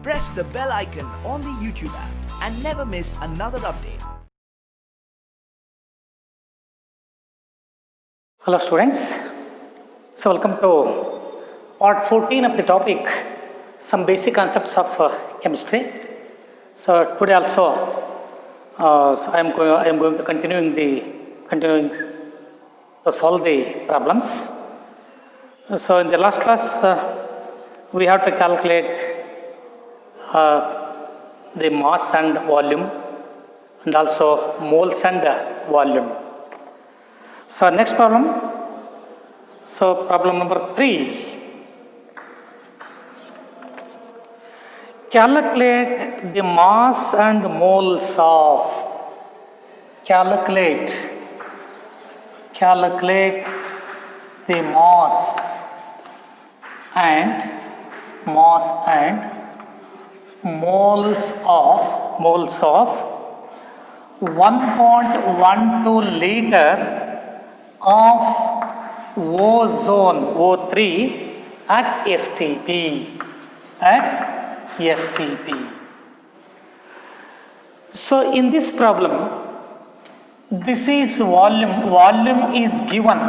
Press the bell icon on the YouTube app and never miss another update. Hello students, so welcome to part 14 of the topic, some basic concepts of chemistry. So today also I am going to continuing to solve the problems. So in the last class we have to calculate the mass and volume and also moles and volume. So next problem, so problem number 3, calculate the mass and moles of, calculate the mass and moles of 1.12 liter of ozone O3 at STP. So in this problem, this is volume is given.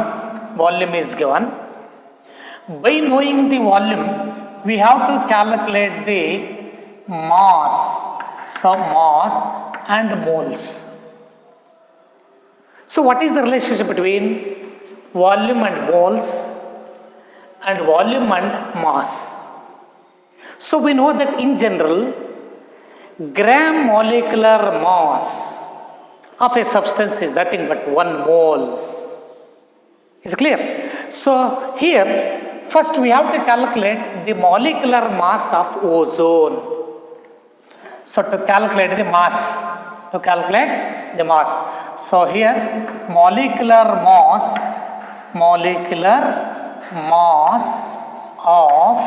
By knowing the volume, we have to calculate the mass, so mass and moles. So what is the relationship between volume and moles and volume and mass? So we know that in general, gram molecular mass of a substance is nothing but 1 mole. Is clear? So here, first we have to calculate the molecular mass of ozone. So to calculate the mass, so here molecular mass of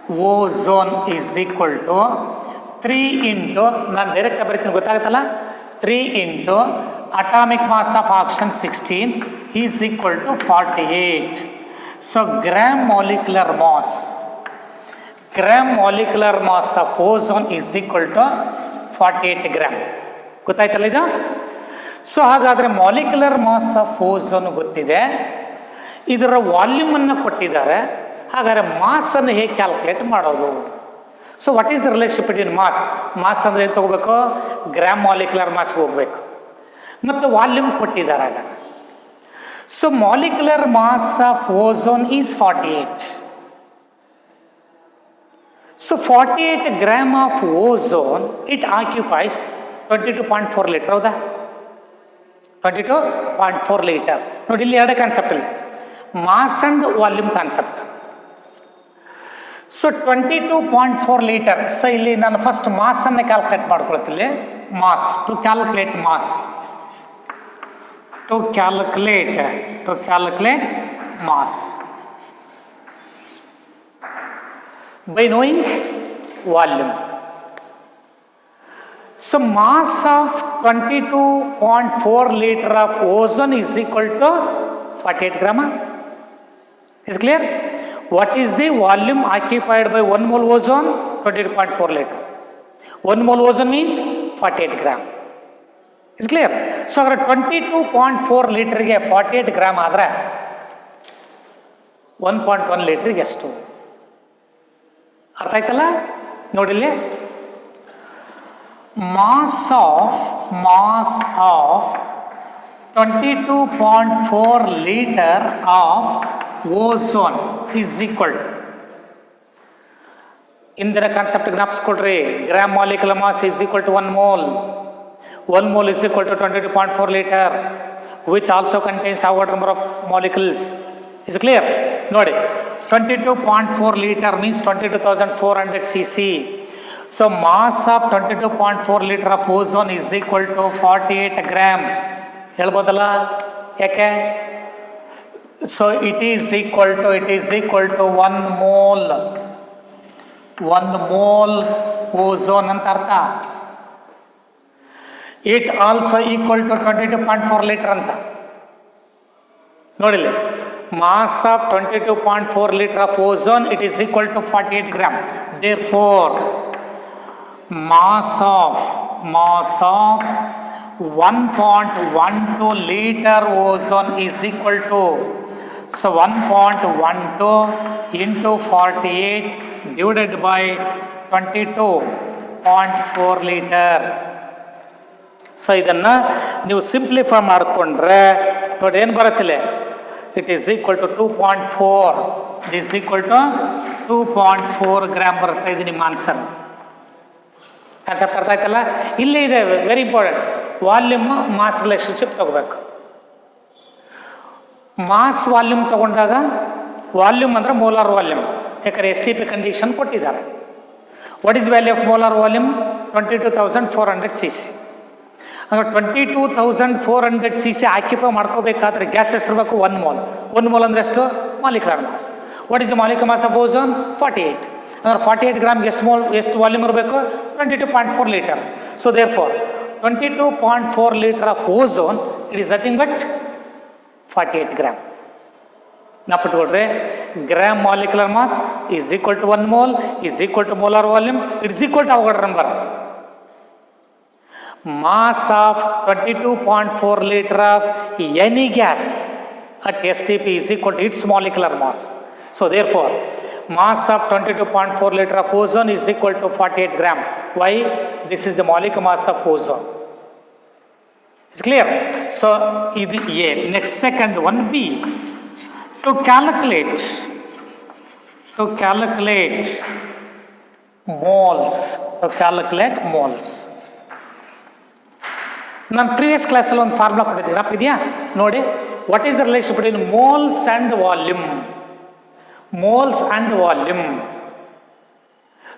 ozone is equal to 3 into, ನಾನು direct ಬರೀತೀನಿ ಗೊತ್ತಾಗುತ್ತಲ್ಲ, 3 into atomic mass of oxygen 16 is equal to 48. So gram molecular mass of ozone is equal to 48 gram. ಗೊತ್ತಾಯ್ತಲ್ಲ ಇದು? So ಹಾಗಾದರೆ molecular mass of ozone ಗೊತ್ತಿದೆ, ಇದರ ವಾಲ್ಯೂಮನ್ನು ಕೊಟ್ಟಿದ್ದಾರೆ, ಹಾಗಾದರೆ ಮಾಸನ್ನು ಹೇಗೆ ಕ್ಯಾಲ್ಕುಲೇಟ್ ಮಾಡೋದು? So what is the relation between mass ಅಂದರೆ ಏನು ತೊಗೋಬೇಕು? ಗ್ರಾಮ್ ಮಾಲಿಕ್ಯುಲರ್ ಮಾಸ್ಗೆ ಹೋಗಬೇಕು, ಮತ್ತು ವಾಲ್ಯೂಮ್ ಕೊಟ್ಟಿದ್ದಾರೆ. ಆಗ so molecular mass of ozone is 48. So 48 gram of ozone, it occupies 22.4 liter. ಹೌದಾ? 22.4 liter. ನೋಡಿ ಇಲ್ಲಿ ಎರಡು ಕಾನ್ಸೆಪ್ಟ್ ಇಲ್ಲ, mass and volume concept. So 22.4 litre. So ಇಲ್ಲಿ ನಾನು ಫಸ್ಟ್ ಮಾಸನ್ನು ಕ್ಯಾಲ್ಕುಲೇಟ್ ಮಾಡ್ಕೊಳ್ತೀನಿ. Mass, to calculate mass by knowing volume. So mass of 22.4 liter of ozone is equal to 48 gram. Is clear? What is the volume occupied by 1 mole ozone? 22.4 liter. 1 mole ozone means 48 gram. Is clear? So 22.4 liter ಗೆ 48 gram ಆದರೆ 1.1 ಲೀಟರ್ಗೆ ಎಷ್ಟು? ಅರ್ಥ ಆಯ್ತಲ್ಲ? ನೋಡಿಲ್ಲಿ, mass of 22.4 litre of ozone is equal to, ಇಂದಿನ concept ಜ್ಞಾಪಿಸ್ಕೊಳ್ರಿ, gram molecular mass is equal to 1 mole. 1 mole is equal to 22.4 liter, which also contains our number of molecules. Is clear? ನೋಡಿ, 22.4 liter means 22,400 cc. So mass of 22.4 liter of ozone is equal to 48 gram. ಹೇಳ್ಬೋದಲ್ಲ? ಯಾಕೆ? So it is equal to 1 mole. 1 mole ozone ಅಂತ ಅರ್ಥ. It also equal to 22.4 liter ಅಂತ. ನೋಡಿಲ್ಲ, mass of 22.4 liter of ozone, it is equal to 48 gram. Therefore mass of 1.12 liter ozone is equal to, so 1.12 into 48 divided by 22.4 liter. So ಇದನ್ನು ನೀವು simplify ಮಾಡಿಕೊಂಡ್ರೆ ನೋಡಿ ಏನು ಬರುತ್ತಿಲ್ಲ, it is equal to 2.4, this equal to 2.4 gram ಬರುತ್ತೆ. ಇದು ನಿಮ್ಮ answer. Concept ಅರ್ಥ ಆಯ್ತಲ್ಲ? ಇಲ್ಲೇ ಇದೆ very important, volume mass relationship ತಗೋಬೇಕು. ಮಾಸ್ ವಾಲ್ಯೂಮ್ ತಗೊಂಡಾಗ ವಾಲ್ಯೂಮ್ ಅಂದರೆ ಮೋಲಾರ್ ವಾಲ್ಯೂಮ್, ಯಾಕಂದರೆ STP ಕಂಡೀಷನ್ ಕೊಟ್ಟಿದ್ದಾರೆ. What is value of molar volume? 22,400 cc. ಅಂದರೆ 22,400 cc ಆಕ್ಯುಪೈ ಮಾಡ್ಕೋಬೇಕಾದ್ರೆ ಗ್ಯಾಸ್ ಎಷ್ಟು ಇರಬೇಕು? 1 mole. 1 mole ಅಂದರೆ ಎಷ್ಟು? Molecular mass. What is the molecular mass of ozone? 48. ಅಂದರೆ 48 ಗ್ರಾಮ್ಗೆ ಎಷ್ಟು ವಾಲ್ಯೂಮ್ ಇರಬೇಕು? 22.4 litre. So therefore 22.4 litre of ozone it is nothing but 48 gram. ನಾಪಿಟ್ಕೊಳ್ರಿ, gram molecular mass is equal to 1 mole is equal to molar volume it's equal to Avogadro number. Mass of 22.4 liter of any gas at STP is equal to its molecular mass. So therefore, mass of 22.4 liter of ozone is equal to 48 gram. Why? This is the molecular mass of ozone. It's clear? So, this is A. Next, second one B. To calculate moles. ನಾನು previous ಕ್ಲಾಸಲ್ಲಿ ಒಂದು formula ಕೊಟ್ಟಿದ್ದೀನಿ, ಇದೆಯಾ ನೋಡಿ. What is the relation between moles and volume?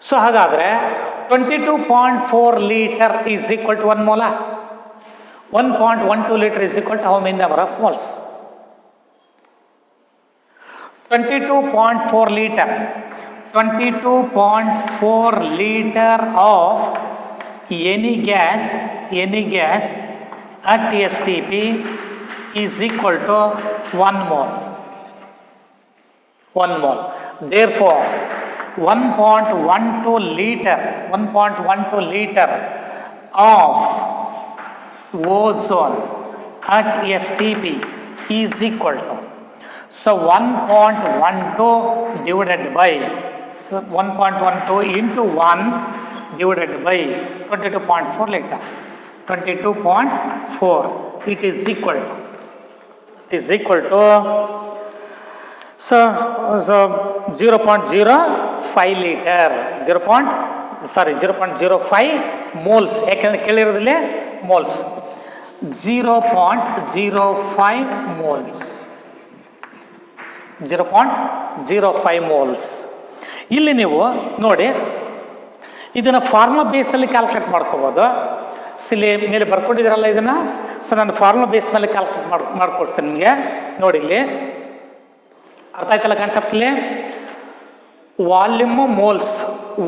So ಹಾಗಾದರೆ 22.4 litre is equal to 1 mole. 1.12 litre is equal to how many number of moles? 22.4 litre. 22.4 liter of any gas at STP is equal to 1 mole. Therefore, 1.12 liter of ozone at STP is equal to, so 1.12 divided by 1.12 into 1 divided by 22.4 liter. 22.4 it is equal to so 0.05 liter 0.05 moles. ಯಾಕೆಂದರೆ ಕೇಳಿರೋದಿಲ್ಲ moles. 0.05 moles. ಇಲ್ಲಿ ನೀವು ನೋಡಿ, ಇದನ್ನು formula ಬೇಸಲ್ಲಿ calculate ಮಾಡ್ಕೋಬೋದು. ಇಲ್ಲಿ ಮೇಲೆ ಬರ್ಕೊಂಡಿದ್ದೀರಲ್ಲ ಇದನ್ನು, so ನಾನು ಫಾರ್ಮುಲಾ ಬೇಸ್ ಮೇಲೆ ಕ್ಯಾಲ್ಕುಲೇಟ್ ಮಾಡ್ಕೊಡ್ತೇನೆ ನಿಮಗೆ. ನೋಡಿ ಇಲ್ಲಿ ಅರ್ಥ ಆಯ್ತಲ್ಲ ಕಾನ್ಸೆಪ್ಟ್? ಇಲ್ಲಿ volume moles,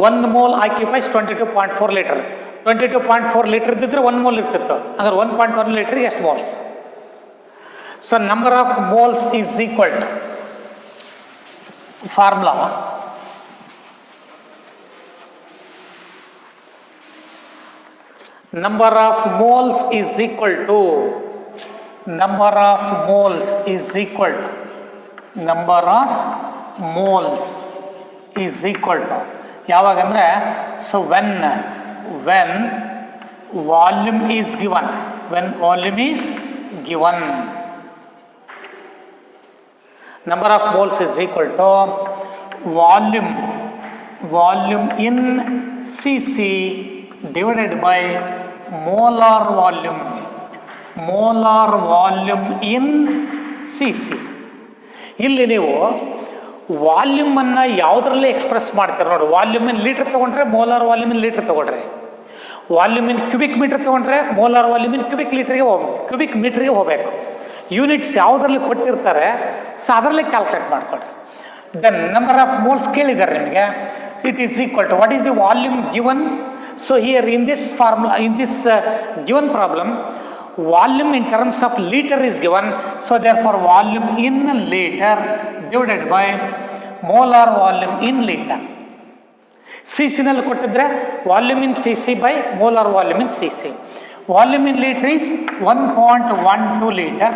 1 mole occupies 22.4 litre. 22.4 litre ಇದ್ದಿದ್ರೆ 1 mole ಇರ್ತಿತ್ತು. ಅಂದ್ರೆ 1.1 ಲೀಟರ್ಗೆ ಎಷ್ಟು moles? So number of moles is equal to formula number of moles is equal to number of moles is equal to ಯಾವಾಗಂದ್ರೆ, so when volume is given, number of moles is equal to volume in cc divided by molar volume in cc. ಇಲ್ಲಿ ನೀವು ವಾಲ್ಯೂಮನ್ನು ಯಾವುದರಲ್ಲಿ express ಮಾಡ್ತಾರೆ ನೋಡಿ. Volume in litre ತೊಗೊಂಡ್ರೆ molar volume in litre ತೊಗೊಂಡ್ರೆ, volume ಇನ್ cubic metre ತೊಗೊಂಡ್ರೆ molar volume ಇನ್ cubic ಮೀಟ್ರಿಗೆ ಹೋಗಬೇಕು. Units ಯಾವುದರಲ್ಲಿ ಕೊಟ್ಟಿರ್ತಾರೆ ಸೊ ಅದರಲ್ಲಿ ಕ್ಯಾಲ್ಕುಲೇಟ್ ಮಾಡಿಕೊಡ್ರಿ. ದೆನ್ ನಂಬರ್ ಆಫ್ ಮೋಲ್ಸ್ ಕೇಳಿದ್ದಾರೆ ನಿಮಗೆ. So it is equal to what is the volume given. So here in this formula, in this given problem, volume in terms of liter is given. So therefore volume in liter divided by molar volume in liter. C ಸಿನಲ್ಲಿ ಕೊಟ್ಟಿದ್ರೆ volume in C C by molar volume in C C. Volume in liter is 1.12 liter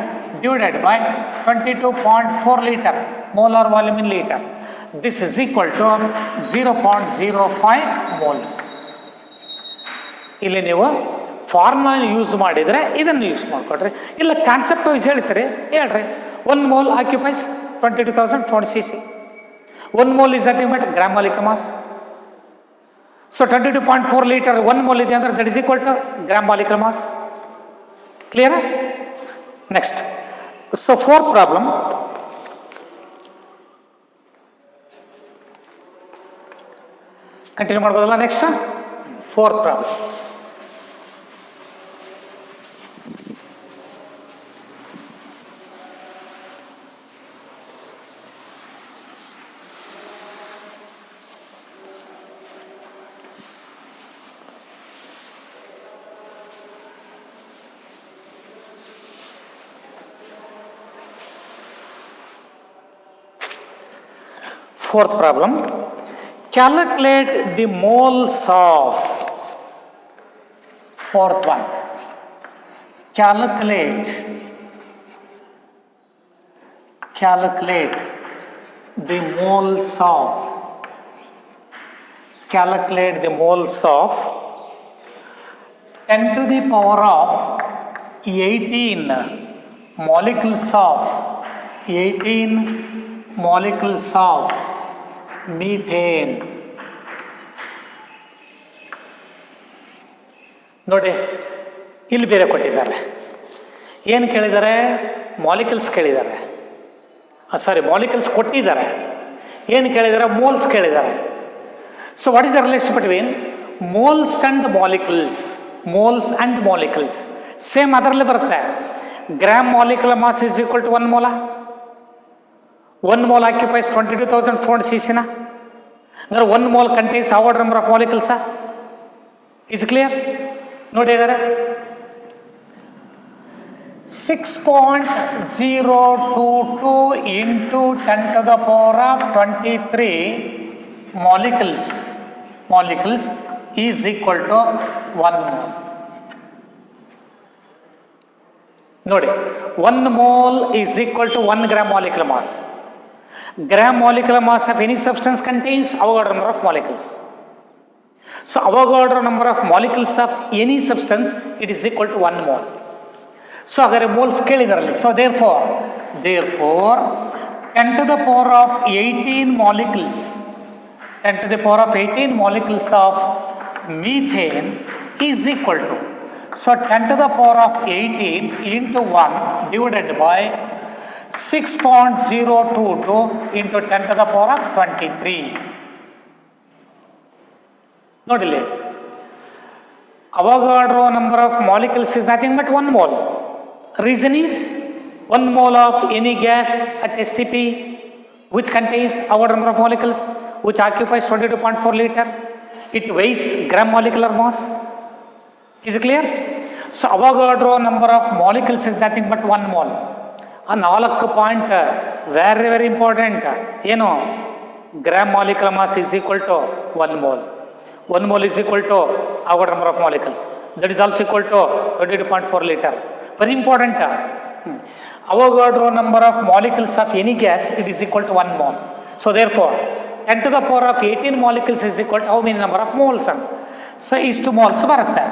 divided by 22.4 liter molar volume in liter. This is equal to 0.05 moles. ಇಲ್ಲಿ ನೀವು formula use ಮಾಡಿದರೆ ಇದನ್ನು use ಮಾಡಿಕೊಡ್ರಿ, ಇಲ್ಲ concept wise ಹೇಳ್ತೀರಿ ಹೇಳ್ರಿ. 1 mole occupies 22,400 cc. 1 mole is nothing but gram molecular mass. So 22.4 liter 1 mole ಇದೆ ಅಂದರೆ that is equal to gram molecular mass. Clear? Next. So fourth problem. Continue ಮಾಡ್ಬೋದಲ್ಲ next? Fourth problem. Fourth problem, calculate the moles of, fourth one, calculate the moles of, calculate the moles of 10 to the power of 18 molecules of, 18 molecules of methane. ನೋಡಿ ಇಲ್ಲಿ ಬೇರೆ ಕೊಟ್ಟಿದ್ದಾರೆ. ಏನು ಕೇಳಿದ್ದಾರೆ? Molecules ಕೇಳಿದ್ದಾರೆ. ಸಾರಿ, molecules ಕೊಟ್ಟಿದ್ದಾರೆ. ಏನು ಕೇಳಿದ್ದಾರೆ? ಮೋಲ್ಸ್ ಕೇಳಿದ್ದಾರೆ. So what is the relation between moles and molecules? Moles and molecules same ಅದರಲ್ಲಿ ಬರುತ್ತೆ. Gram molecular mass is equal to 1 mole. 1 mole occupies 22,400 cc na. ಅಂದ್ರೆ 1 mole contains how much number of molecules? Is it clear? ನೋಡಿ ಹೇಗಾರೆ 6.022 into 10 to the power of 23 molecules is equal to 1 mole. ನೋಡಿ 1 mole is equal to 1 gram molecular mass. Gram molecular mass of any substance contains Avogadro number of molecules. So Avogadro number of molecules of any substance, it is equal to 1 mole. So agar moles kelidaralle, so therefore 10 to the power of 18 molecules, 10 to the power of 18 molecules of methane is equal to, so 10 to the power of 18 into 1 divided by 6.022 into 10 to the power of 23. ನೋಡಿಲ್ಲಿ Avogadro number of molecules is nothing but 1 mole. Reason is 1 mole of any gas at STP which contains Avogadro number of molecules which occupies 22.4 liter. It weighs gram molecular mass. Is it clear? So Avogadro number of molecules is nothing but 1 mole. ಆ 4 point very very important. ಏನು? Gram molecular mass is equal to 1 mole. 1 mole is equal to our number of molecules. That is also equal to 22.4 liter. Very important. Avogadro number of molecules of any gas, it is equal to 1 mole. So therefore 10 to the power of 18 molecules is equal to how many number of moles? So ಇಷ್ಟು moles ಬರುತ್ತೆ.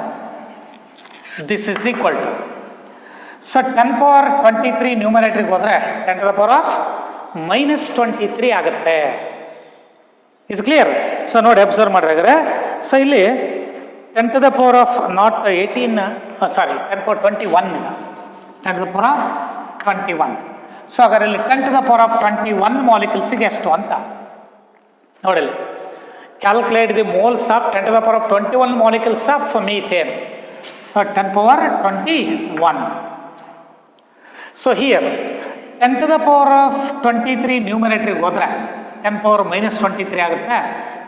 This is equal to, so 10 power 23 ನ್ಯೂಮರೇಟರ್ಗೆ ಹೋದರೆ 10 to the power of -23 ಆಗುತ್ತೆ. Is clear? So ನೋಡಿ observe ಮಾಡಿದ್ರೆ, so ಇಲ್ಲಿ 10 to the power of not 18 sorry 10 power 21 ಇದೆ, 10 to the power of 21. So ಅದರಲ್ಲಿ 10 to the power of 21 ಮಾಲಿಕ್ಯೂಲ್ಸಿಗೆ ಎಷ್ಟು ಅಂತ ನೋಡಿಲ್ಲಿ. Calculate the moles of 10 to the power of 21 molecules of methane. So 10 power 21. So here 10 to the power of 23 ನ್ಯೂಮರೇಟರ್ಗೆ ಹೋದರೆ 10 power -23 ಆಗುತ್ತೆ.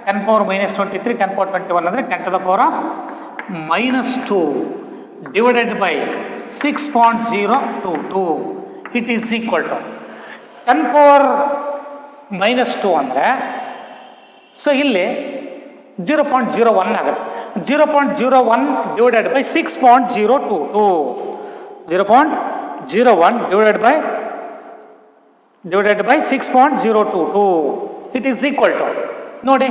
10 power -23, 10 power 21 ಅಂದರೆ 10 to the power of -2 divided by 6.022. It is equal to 10 power -2 ಅಂದರೆ, so ಇಲ್ಲಿ 0.01 ಆಗುತ್ತೆ. 0.01 divided by 6.022. 0.01 divided by 6.022. It is equal to, ನೋಡಿ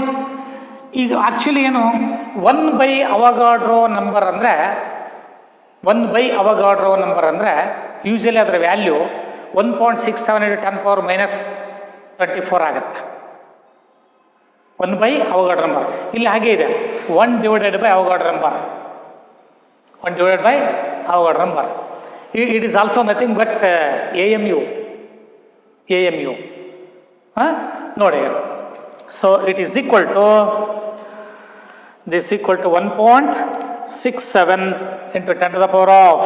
ಈಗ actually ಏನು 1 ಬೈ ಅವಗಾಡ್ರೋ ನಂಬರ್ ಅಂದರೆ 1 ಬೈ ಅವಗಾಡ್ರೋ ನಂಬರ್ ಅಂದರೆ ಯೂಶಲಿ ಅದರ ವ್ಯಾಲ್ಯೂ 1.67 into 10 power minus 24 ಆಗುತ್ತೆ. 1 ಬೈ ಅವಗಾಡ್ರೋ ನಂಬರ್ ಇಲ್ಲಿ ಹಾಗೆ ಇದೆ, 1 divided by Avogadro number, 1 divided by Avogadro number. It is also nothing but AMU ನೋಡಿ. So it is equal to this equal to 1.67 into 10 to the power of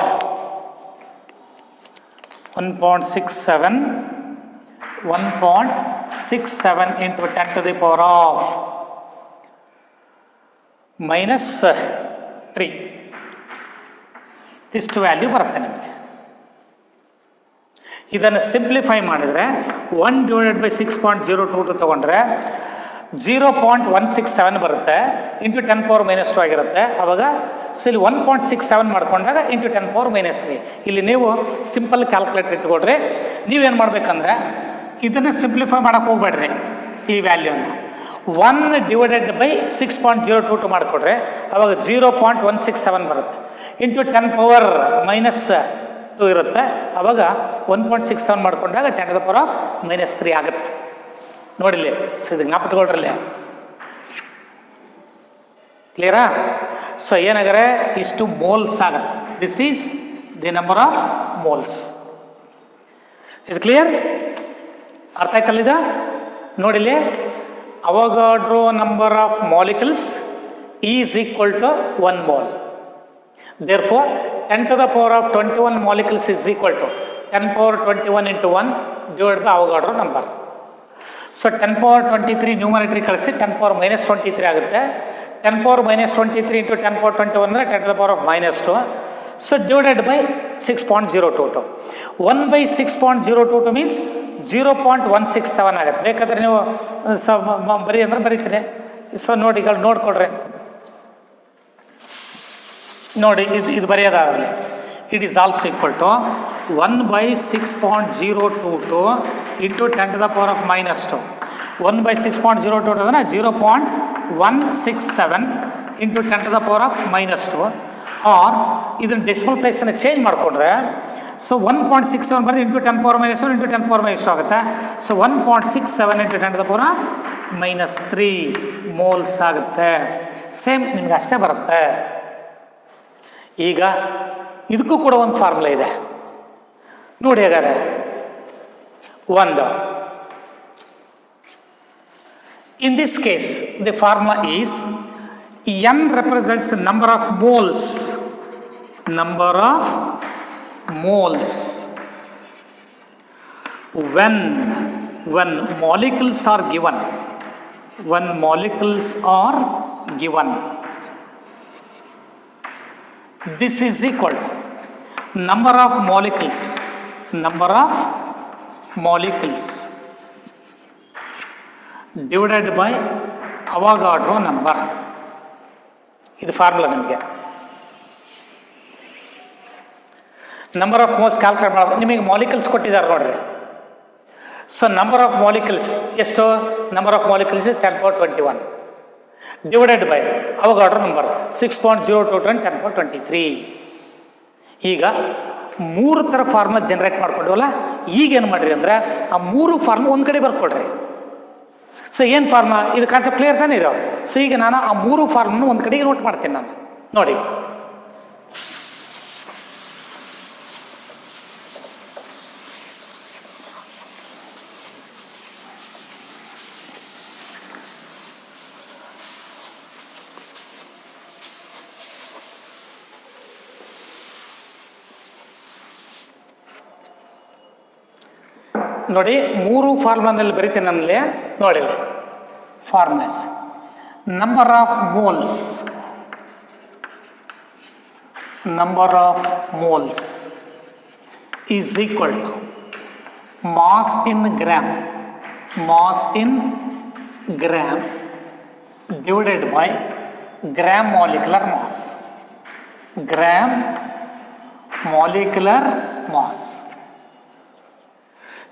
1.67 into 10 to the power of minus 3. ಇಷ್ಟು value ಬರುತ್ತೆ ನಿಮಗೆ. ಇದನ್ನು simplify ಮಾಡಿದರೆ 1 divided by 6.022 ತೊಗೊಂಡ್ರೆ 0.167 ಬರುತ್ತೆ, into 10 power minus 2 ಆಗಿರುತ್ತೆ. ಅವಾಗ ಸೊ ಇಲ್ಲಿ 1.67 ಮಾಡ್ಕೊಂಡಾಗ ಇಂಟು 10 power minus 3. ಇಲ್ಲಿ ನೀವು ಸಿಂಪಲ್ ಕ್ಯಾಲ್ಕುಲೇಟರ್ ಇಟ್ಕೊಡ್ರಿ. ನೀವೇನು ಮಾಡ್ಬೇಕಂದ್ರೆ ಇದನ್ನು ಸಿಂಪ್ಲಿಫೈ ಮಾಡೋಕ್ಕೆ ಹೋಗ್ಬೇಡ್ರಿ, ಈ ವ್ಯಾಲ್ಯೂನ 1 ಡಿವೈಡೆಡ್ ಬೈ 6.022 ಮಾಡಿಕೊಡ್ರೆ ಅವಾಗ 0.167 ಬರುತ್ತೆ, ಇಂಟು 10 power minus 2 ಇರುತ್ತೆ. ಅವಾಗ 1.67 ಮಾಡ್ಕೊಂಡಾಗ 10 to the power of minus 3 ಆಗುತ್ತೆ. ನೋಡಿಲ್ಲಿ ಸೊ ಇದು ಜ್ಞಾಪಕಗೊಳ್ರಲ್ಲಿ ಕ್ಲಿಯರಾ? ಸೊ ಏನಾದರೆ ಇಷ್ಟು ಮೋಲ್ಸ್ ಆಗುತ್ತೆ. This is the number of moles. Is clear? ಅರ್ಥ ಆಯ್ತಲ್ಲಿದ? ನೋಡಿಲ್ಲಿ Avogadro number of molecules is equal to 1 mole. Therefore 10 to the power of 21 molecules is equal to 10 power 21 into 1 divided by Avogadro number. So 10 power 23 ನ್ಯೂಮರೇಟರಿ ಕಳಿಸಿ 10 power minus 23 ಆಗುತ್ತೆ. 10 power minus 23 into 10 power 21 ಅಂದರೆ 10 to the power of minus 2. So divided by 6.022. 1 by 6.022 means 0.167 ಆಗುತ್ತೆ. ಬೇಕಾದರೆ ನೀವು ಬರೀ ಅಂದ್ರೆ ಬರೀತೀರಿ. So ನೋಡಿ ಈಗ ನೋಡ್ಕೊಡ್ರಿ, ನೋಡಿ ಇದು ಬರೆಯೋದಾಗಲಿ. It is also equal to 1 by 6.022 into 10 to the power of minus 2. 1 by 6.022 ಅಂದರೆ 0.167 into 10 to the power of minus 2. R ಇದನ್ನು ಡೆಸಿಮಲ್ ಪ್ಲೇಸನ್ನು ಚೇಂಜ್ ಮಾಡಿಕೊಂಡ್ರೆ ಸೊ 1.67 ಬರೆದು into 10 power minus 1 into 10 power minus 2 ಆಗುತ್ತೆ. So 1.67 into 10 to the power of minus 3 moles ಆಗುತ್ತೆ. Same ನಿಮ್ಗೆ ಅಷ್ಟೇ ಬರುತ್ತೆ. ಈಗ ಇದಕ್ಕೂ ಕೂಡ ಒಂದು ಫಾರ್ಮುಲಾ ಇದೆ ನೋಡಿ. ಹಾಗಾದ್ರೆ ಒಂದು, in this case the formula is n represents the number of moles when molecules are given. This is equal to number of molecules divided by Avogadro number. ಇದು ಫಾರ್ಮುಲಾ. ನಿಮಗೆ ನಂಬರ್ ಆಫ್ ಮೋಲ್ಸ್ ಕ್ಯಾಲ್ಕುಲೇಟ್ ಮಾಡೋದು. ನಿಮಗೆ molecules ಕೊಟ್ಟಿದ್ದಾರೆ ನೋಡ್ರಿ. So number of molecules ಎಷ್ಟು? Number of molecules 10 power 21 divided by Avogadro number 6.022 10 power 23. ಈಗ 3 ಥರ formula generate ಮಾಡ್ಕೊಂಡ್ವಲ್ಲ. ಈಗೇನು ಮಾಡಿರಿ ಅಂದರೆ ಆ 3 ಫಾರ್ಮುಲಾ ಒಂದು ಕಡೆ ಬರ್ಕೊಡ್ರಿ. ಸೊ ಏನು ಫಾರ್ಮುಲಾ ಇದು ಕಾನ್ಸೆಪ್ಟ್ ಕ್ಲಿಯರ್ ತಾನೇ ಇದು. ಸೊ ಈಗ ನಾನು ಆ 3 ಫಾರ್ಮನ್ನು ಒಂದು ಕಡೆಗೆ ನೋಟ್ ಮಾಡ್ತೀನಿ ನಾನು. ನೋಡಿ ನೋಡಿ 3 ಫಾರ್ಮುಲಾನಲ್ಲಿ ಬರೀತೀನಿ ನನ್ನಲ್ಲಿ. ನೋಡಿ formulas. Number of moles is equal to mass in gram divided by gram molecular mass. Gram molecular mass.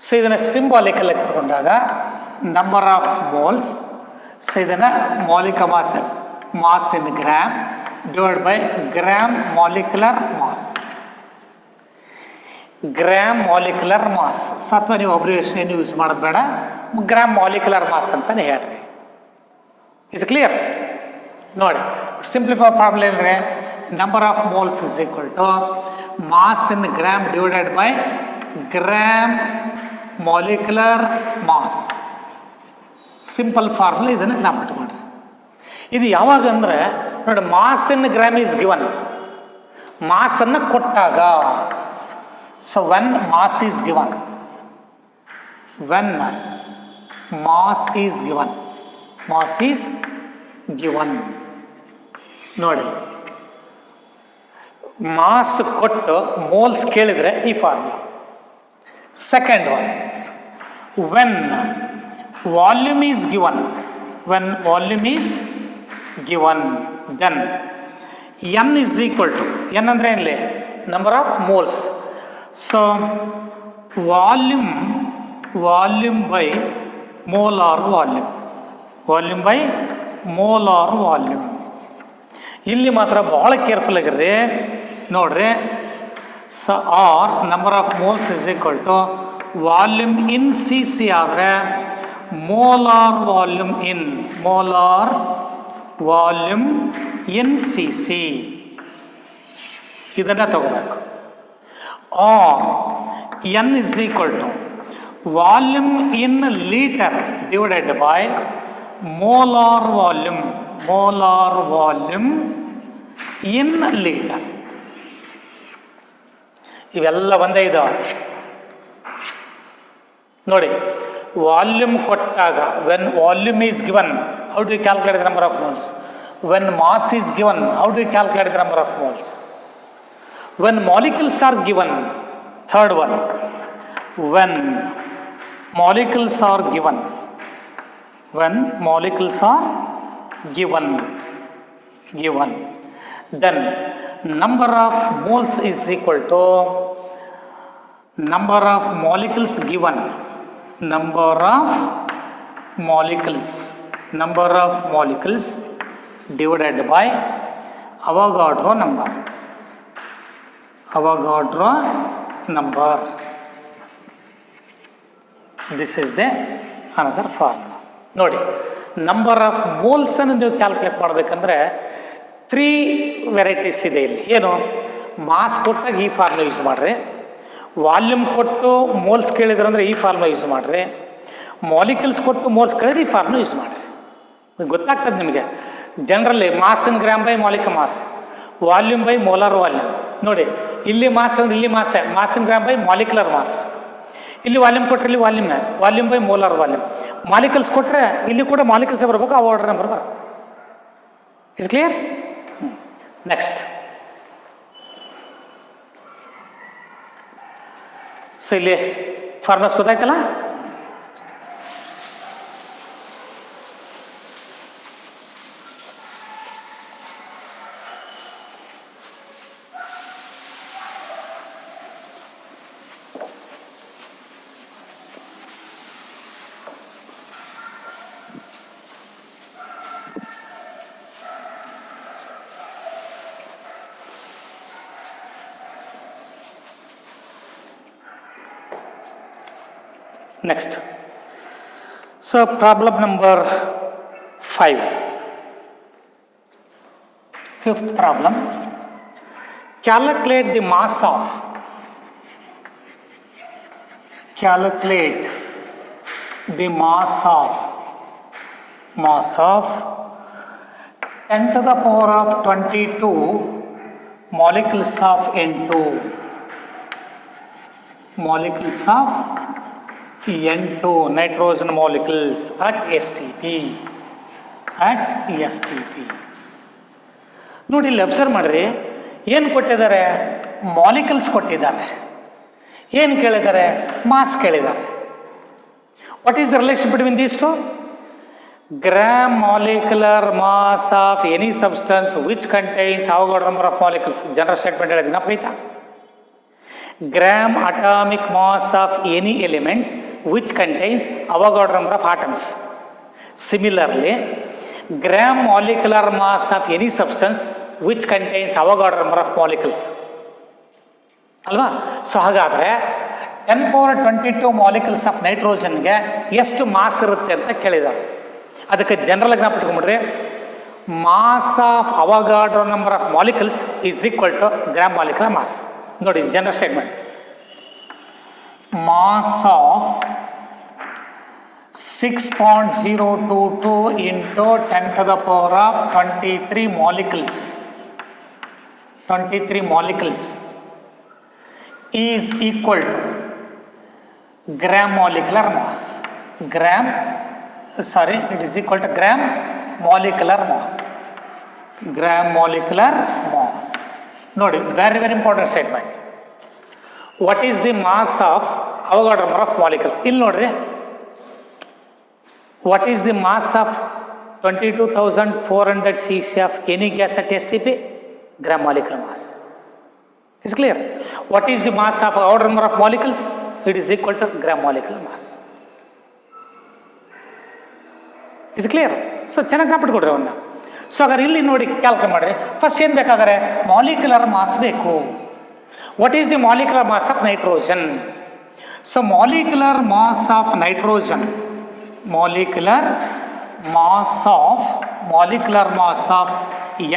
So ಇದನ್ನು ಸಿಂಬಾಲಿಕಲ್ ಆಗಿ ತಗೊಂಡಾಗ ನಂಬರ್ ಆಫ್ ಮೋಲ್ಸ್, ಸೊ ಇದನ್ನು ಮೌಲಿಕ mass in gram divide by gram molecular mass. Gram molecular mass ಅಥವಾ ನೀವು abbreviation ಏನು use ಮಾಡೋದು ಬೇಡ, ಗ್ರಾಮ್ ಮಾಲಿಕ್ಯುಲರ್ ಮಾಸ್ ಅಂತಲೇ ಹೇಳ್ರಿ. Is clear? ನೋಡಿ, ಸಿಂಪ್ಲಿಫೈ ಫಾರ್ಮುಲಾ ಏನಂದರೆ number of moles is equal to mass in gram divided by gram molecular mass. Simple formula ಇದನ್ನು ನೆನಪಿಟ್ಕೊಂಡ್ರಿ. ಇದು ಯಾವಾಗ ಅಂದರೆ ನೋಡಿ, mass in gram is given, ಮಾಸನ್ನು ಕೊಟ್ಟಾಗ. So when mass is given, when mass is given, mass is given. ನೋಡಿ, mass ಕೊಟ್ಟು ಮೋಲ್ಸ್ ಕೇಳಿದರೆ ಈ formula. Second one, when volume is given, when volume is given then N is equal to, n ಅಂದರೆ ಏನಿಲ್ಲ, number of moles. So volume by molar volume, volume by molar volume. ಇಲ್ಲಿ ಮಾತ್ರ ಭಾಳ careful ಆಗಿರ್ರಿ. ನೋಡ್ರಿ, so or number of moles is equal to volume in C c ಆದರೆ molar volume in, molar volume in C c, ಇದನ್ನು ತಗೋಬೇಕು. Or n is equal to volume in litre divided by molar volume, molar volume in litre. ಇವೆಲ್ಲ ಒಂದೇ ಇದಾವೆ ನೋಡಿ. Volume ಕೊಟ್ಟಾಗ when volume is given, how do you calculate the number of moles? When mass is given, how do you calculate the number of moles? When molecules are given, third one, when molecules are given, when molecules are given, then number of moles is equal to number of molecules given, number of molecules divided by Avogadro number. This is the another formula. ನೋಡಿ, number of ಮೋಲ್ಸನ್ನು ನೀವು calculate ಮಾಡಬೇಕಂದ್ರೆ 3 varieties ಇದೆ ಇಲ್ಲಿ. ಏನು? Mass ಕೊಟ್ಟಾಗ ಈ formula use ಮಾಡಿರಿ, volume ಕೊಟ್ಟು ಮೋಲ್ಸ್ ಕೇಳಿದ್ರಂದ್ರೆ ಈ ಫಾರ್ಮುಲಾ ಯೂಸ್ ಮಾಡಿರಿ, ಮಾಲಿಕ್ಯೂಲ್ಸ್ ಕೊಟ್ಟು ಮೋಲ್ಸ್ ಕೇಳಿದ್ರೆ ಈ ಫಾರ್ಮುಲಾ ಯೂಸ್ ಮಾಡಿರಿ. ಗೊತ್ತಾಗ್ತದೆ ನಿಮಗೆ. Generally mass in gram by molecular mass, volume by molar volume. ನೋಡಿ, ಇಲ್ಲಿ ಮಾಸ್ ಅಂದ್ರೆ ಇಲ್ಲಿ mass in gram by molecular mass. ಇಲ್ಲಿ ವಾಲ್ಯೂಮ್ ಕೊಟ್ಟರೆ ಇಲ್ಲಿ volume by molar volume. Molecules ಕೊಟ್ಟರೆ ಇಲ್ಲಿ ಕೂಡ ಮಾಲಿಕಲ್ಸೇ ಬರಬೇಕು, ಆ ಆರ್ಡರ್ ನಂಬರ್ ಬರುತ್ತೆ. Is clear? ನೆಕ್ಸ್ಟ್, ಸೊ ಇಲ್ಲಿ ಫಾರ್ಮುಲಾಸ್ ಗೊತ್ತಾಯ್ತಲ್ಲ. Next, so problem number 5, fifth problem. Calculate the mass of 10 to the power of 22 molecules of N2, molecules of N2 nitrogen molecules at STP. ನೋಡಿ, ಇಲ್ಲಿ observe ಮಾಡಿರಿ, ಏನು ಕೊಟ್ಟಿದ್ದಾರೆ? Molecules ಕೊಟ್ಟಿದ್ದಾರೆ. ಏನು ಕೇಳಿದ್ದಾರೆ? ಮಾಸ್ ಕೇಳಿದ್ದಾರೆ. What is the relation between these two? gram molecular mass of any substance which contains Avogadro number of molecules. General statement ಹೇಳಿದ್ದೀನಿ ಅಪ್ಪ gram atomic mass of any element which contains Avogadro number of atoms. Similarly, gram molecular mass of any substance which contains Avogadro number of molecules. ಅಲ್ವಾ? So ಹಾಗಾದರೆ 10^22 molecules of ನೈಟ್ರೋಜನ್ಗೆ ಎಷ್ಟು mass ಇರುತ್ತೆ ಅಂತ ಕೇಳಿದ್ದಾರೆ. ಅದಕ್ಕೆ general ಆಗಿ ನಾವು ಇಟ್ಕೊಂಡ್ಬಿಡ್ರಿ, mass of Avogadro number of molecules is equal to gram molecular mass. ನೋಡಿ general statement, mass of 6.022 into 10^23 molecules, 23 molecules is equal to gram molecular mass. It is equal to gram molecular mass. Gram molecular mass. Nodi, very important statement. What is the mass of Avogadro number of molecules? ಇಲ್ಲಿ ನೋಡ್ರಿ, what is the mass of 22,400 cc of any gas at STP? Gram molecular mass. Is clear? What is the mass of Avogadro number of molecules? It is equal to gram molecular mass. Is clear? So ಚೆನ್ನಾಗಿ ಕಾಪಿಟ್ಕೊಡ್ರಿ ಅವನ್ನ. So ಹಾಗಾದ್ರೆ ಇಲ್ಲಿ ನೋಡಿ calculate ಮಾಡಿರಿ. First ಏನು ಬೇಕಾದರೆ molecular mass ಬೇಕು. What is the molecular mass of nitrogen? So molecular mass of nitrogen, molecular mass of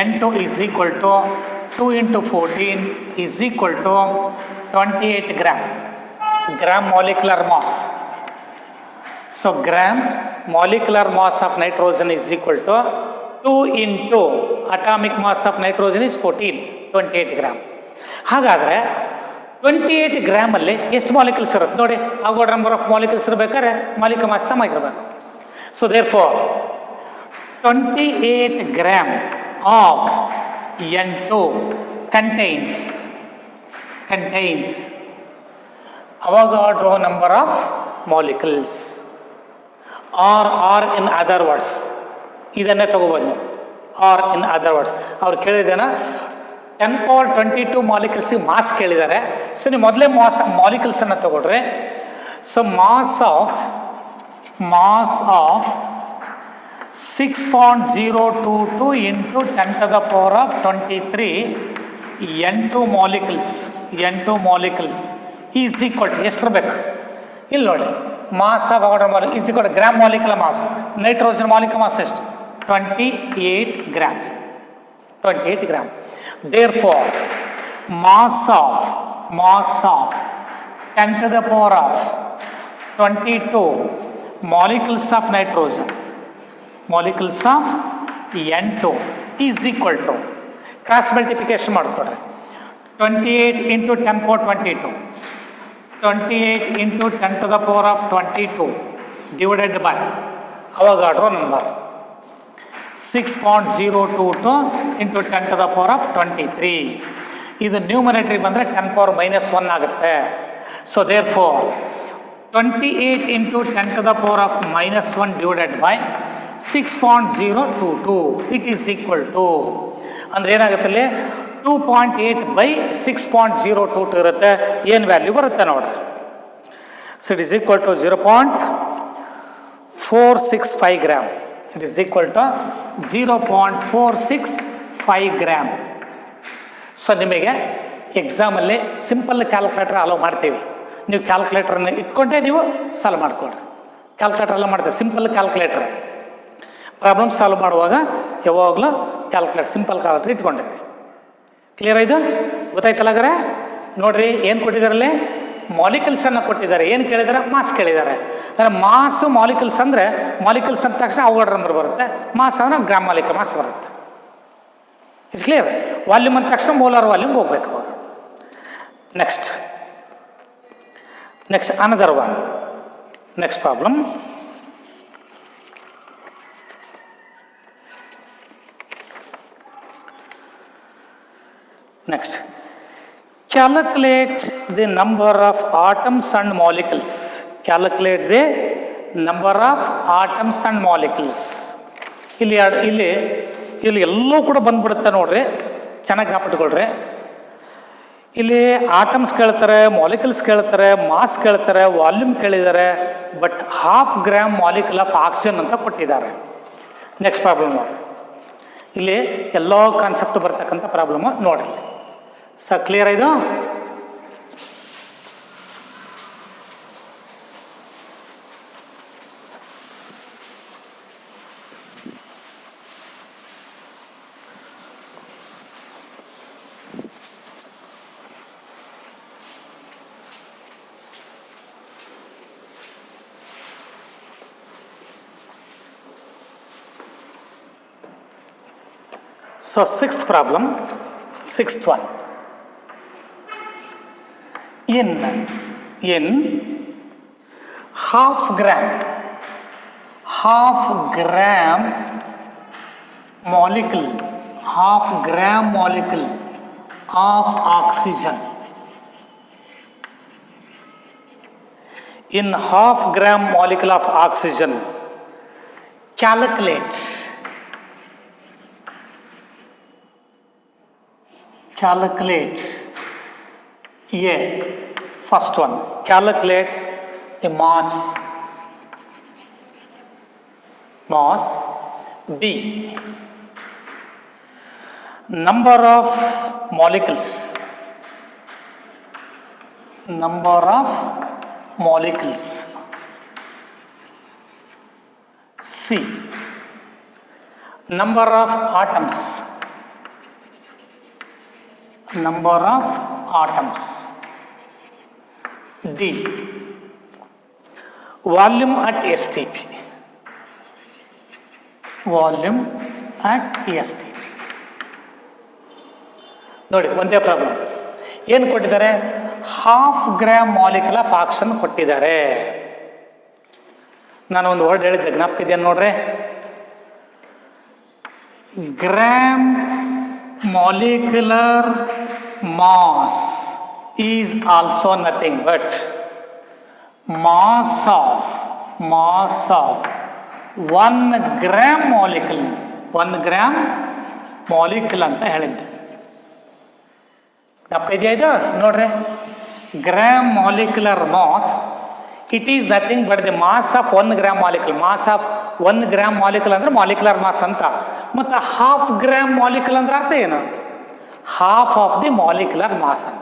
N2 is equal to 2 into 14 is equal to 28 gram. Gram molecular mass. So gram molecular mass of nitrogen is equal to 2 into atomic mass of nitrogen is 14, 28 gram. ಹಾಗಾದರೆ 28 ಗ್ರಾಮಲ್ಲಿ ಎಷ್ಟು molecules ಇರುತ್ತೆ ನೋಡಿ. Avogadro number of molecules ಇರಬೇಕಾದ್ರೆ molecule mass ಸಮ ಆಗಿರಬೇಕು. So therefore 28 gram of N2 contains Avogadro number of molecules, or in other words, ಇದನ್ನೇ ತಗೋಬೋದು. R in other words ಅವ್ರು ಕೇಳಿದ್ದೇನ 10^22 ಮಾಲಿಕ್ಯೂಲ್ಸಿಗೆ ಮಾಸ್ ಕೇಳಿದ್ದಾರೆ. ಸೊ ನೀವು ಮೊದಲೇ ಮಾಲಿಕ್ಯೂಲ್ಸನ್ನು ತಗೊಳ್ರಿ. So mass of 6.022 into 10^23 N2 molecules is equal to ಎಷ್ಟು ಇರಬೇಕು? ಇಲ್ಲಿ ನೋಡಿ, mass of Avogadro molecule is equal to gram molecular mass. Nitrogen molecular mass ಎಷ್ಟು? 28 gram. Therefore, mass of 10^22 molecules of nitrogen, molecules of N2 is equal to, cross multiplication ಮಾಡ್ಕೊಡ್ರಿ, 28 into 10^22, 28 into 10^22 divided by Avogadro number 6.022 into 10^23. ಇದು ನ್ಯೂಮರೇಟರಿ ಬಂದರೆ 10^-1 ಆಗುತ್ತೆ. So therefore 28 into 10^-1 divided by 6.022 it is equal to ಅಂದರೆ ಏನಾಗುತ್ತೆ ಅಲ್ಲಿ 2.8 by 6.022 ಇರುತ್ತೆ. ಏನು value ಬರುತ್ತೆ ನೋಡ್ರಿ. So it is equal to 0.465 gram. It is equal to 0.465 gram. So ನಿಮಗೆ ಎಕ್ಸಾಮಲ್ಲಿ ಸಿಂಪಲ್ ಕ್ಯಾಲ್ಕುಲೇಟರ್ ಅಲೋ ಮಾಡ್ತೀವಿ. ನೀವು ಕ್ಯಾಲ್ಕುಲೇಟರ್ನ ಇಟ್ಕೊಂಡೆ ನೀವು ಸಾಲ್ವ್ ಮಾಡಿಕೊಡ್ರಿ. ಕ್ಯಾಲ್ಕುಲೇಟರ್ ಎಲ್ಲ ಮಾಡ್ತೀವಿ, ಸಿಂಪಲ್ ಕ್ಯಾಲ್ಕುಲೇಟರ್. ಪ್ರಾಬ್ಲಮ್ ಸಾಲ್ವ್ ಮಾಡುವಾಗ ಯಾವಾಗಲೂ ಸಿಂಪಲ್ ಕ್ಯಾಲ್ಕುಲೇಟರ್ ಇಟ್ಕೊಂಡಿರಿ. ಕ್ಲಿಯರ್ ಇದು ಗೊತ್ತಾಯ್ತಲ್ಲ? ಹಾಗಾದ್ರೆ ನೋಡಿರಿ ಏನು ಕೊಟ್ಟಿದ್ದಾರಲ್ಲಿ, ಮಾಲಿಕ್ಯೂಲ್ಸನ್ನು ಕೊಟ್ಟಿದ್ದಾರೆ. ಏನು ಕೇಳಿದ್ದಾರೆ? ಮಾಸ್ ಕೇಳಿದ್ದಾರೆ. ಅಂದರೆ ಮಾಸು ಮಾಲಿಕ್ಯೂಲ್ಸ್ ಅಂದರೆ ಮಾಲಿಕ್ಯೂಲ್ಸ್ ಅಂದ ತಕ್ಷಣ Avogadro ನಂಬರ್ ಬರುತ್ತೆ. ಮಾಸ್ ಅಂದರೆ ಗ್ರಾಮ್ ಮಾಲಿಕ್ಯುಲರ್ ಮಾಸ್ ಬರುತ್ತೆ. Is clear? ವಾಲ್ಯೂಮ್ ಅಂದ ತಕ್ಷಣ ಮೋಲಾರ್ ವಾಲ್ಯೂಮ್ ಹೋಗ್ಬೇಕು. Next another one. Next problem. Next, calculate the number of atoms and molecules. Calculate the number of atoms and molecules. ಇಲ್ಲಿ ಇಲ್ಲಿ ಎಲ್ಲೂ ಕೂಡ ಬಂದ್ಬಿಡುತ್ತೆ ನೋಡ್ರಿ, ಚೆನ್ನಾಗಿ ಜ್ಞಾಪಿಟ್ಕೊಳ್ರಿ. ಇಲ್ಲಿ ಆಟಮ್ಸ್ ಕೇಳ್ತಾರೆ, ಮಾಲಿಕ್ಯೂಲ್ಸ್ ಕೇಳ್ತಾರೆ, ಮಾಸ್ ಕೇಳ್ತಾರೆ, ವಾಲ್ಯೂಮ್ ಕೇಳಿದ್ದಾರೆ, but 1/2 gram molecule of oxygen ಅಂತ ಕೊಟ್ಟಿದ್ದಾರೆ. ನೆಕ್ಸ್ಟ್ ಪ್ರಾಬ್ಲಮ್ ನೋಡಿ, ಇಲ್ಲಿ ಎಲ್ಲ ಕಾನ್ಸೆಪ್ಟ್ ಬರ್ತಕ್ಕಂಥ ಪ್ರಾಬ್ಲಮ್ ನೋಡಿ. ಕ್ಲಿಯರ್ ಇದು? So sixth problem, sixth one. In half gram molecule of oxygen. In 1/2 gram molecule of oxygen, calculate A, first one, calculate a mass. B, number of molecules. C, number of atoms. D, volume at STP. ನೋಡಿ, ಒಂದೇ problem. ಏನು ಕೊಟ್ಟಿದ್ದಾರೆ? 1/2 gram molecule of oxygen ಕೊಟ್ಟಿದ್ದಾರೆ. ನಾನು ಒಂದು word ಹೇಳಿದ್ದೆ, ಜ್ಞಾಪಕ ಇದೆಯಾ ನೋಡ್ರಿ? Gram molecular mass is also nothing but mass of 1 gram molecule. 1 gram molecule ಅಂತ ಹೇಳಿದ್ದೆ. ಜ್ಞಾಪಕ ಇದೆಯಾ ಇದು? ನೋಡ್ರಿ, gram molecular mass, it is nothing but the mass of 1 gram molecule. Mass of 1 gram molecule ಅಂದರೆ ಮಾಲಿಕ್ಯುಲರ್ ಮಾಸ್ ಅಂತ. ಮತ್ತು 1/2 gram molecule ಅಂದ್ರೆ ಅರ್ಥ ಏನು? Half of the molecular mass ಅಂತ.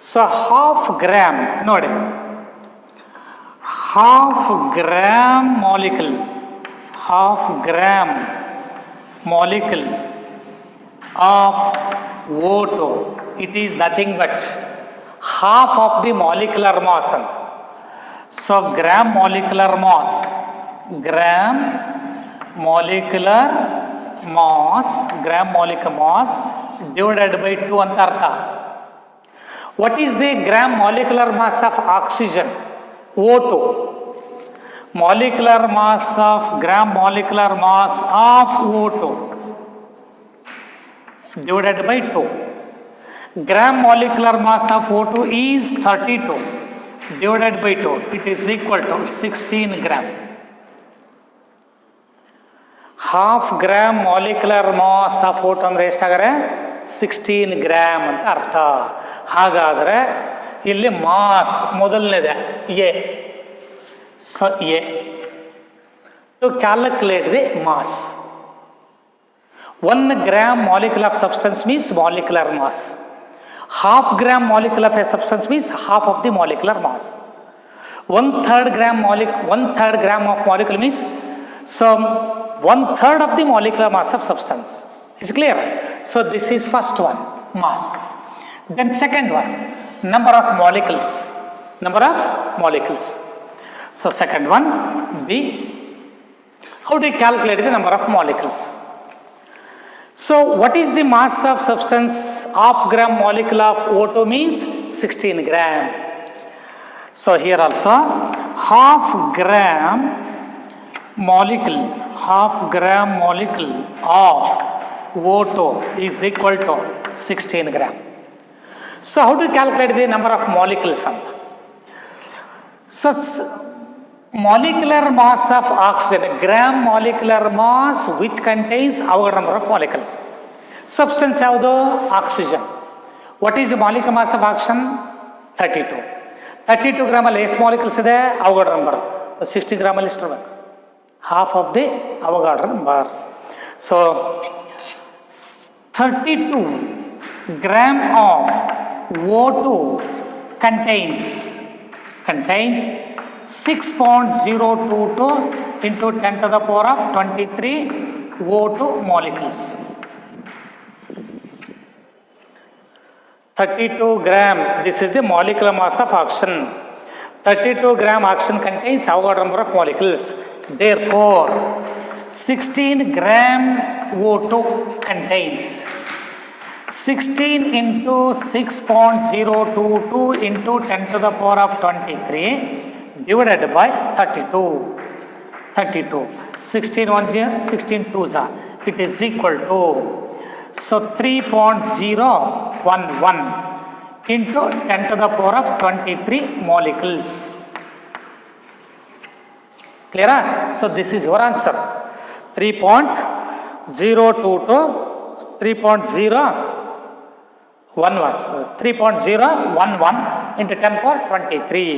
ಸೊ 1/2 ಗ್ರಾಮ್ ನೋಡಿ, 1/2 gram molecule of O2, it is nothing but half of the molecular mass ಅಂತ. So gram molecular mass divided by 2 ಅಂತ ಅರ್ಥ. What is the gram molecular mass of oxygen? O2. Gram molecular mass of O2 divided by 2. Gram molecular mass of O2 is 32 divided by 2. It is equal to 16 gram. 1/2 gram molecular mass of O2 ಅಂದರೆ ಎಷ್ಟಾದರೆ 16 gram ಅಂತ ಅರ್ಥ. ಹಾಗಾದರೆ ಇಲ್ಲಿ mass ಮೊದಲನೇದೆ A. So A to calculate the mass. 1 gram molecule of substance means molecular mass. 1/2 gram molecule of a substance means half of the molecular mass. 1/3 gram of molecule means so 1/3 of the molecular mass of substance. Is clear? So this is first one, mass. Then second one, number of molecules. So second one, B. How do you calculate the number of molecules? So what is the mass of substance? 1/2 gram molecule of O2 means 16 gram. So here also 1/2 gram molecule of O2 is equal to 16 gram. So how do you calculate the number of molecules? So molecular mass of oxygen, gram molecular mass which contains Avogadro number of molecules. Substance ಯಾವುದು? Oxygen. What is the molecular mass of oxygen? 32. 32 ಗ್ರಾಮಲ್ಲಿ ಎಷ್ಟು molecules ಇದೆ? Avogadro number. 60 ಗ್ರಾಮಲ್ಲಿ ಎಷ್ಟು ಇರಬೇಕು? Half of the Avogadro number. So 32 gram of O2 contains 6.022 into 10 to the power of 23 O2 molecules. 32 gram, this is the molecular mass of oxygen. 32 gram oxygen contains Avogadro number of molecules. Therefore, 16 gram O2 contains 16 into 6.022 into 10 to the power of 23 divided by 32. 16 1 16 2s, it is equal to, so 3.011 into 10 to the power of 23 molecules. Clear? So this is your answer. 3.022 3.011 into 10 power 23.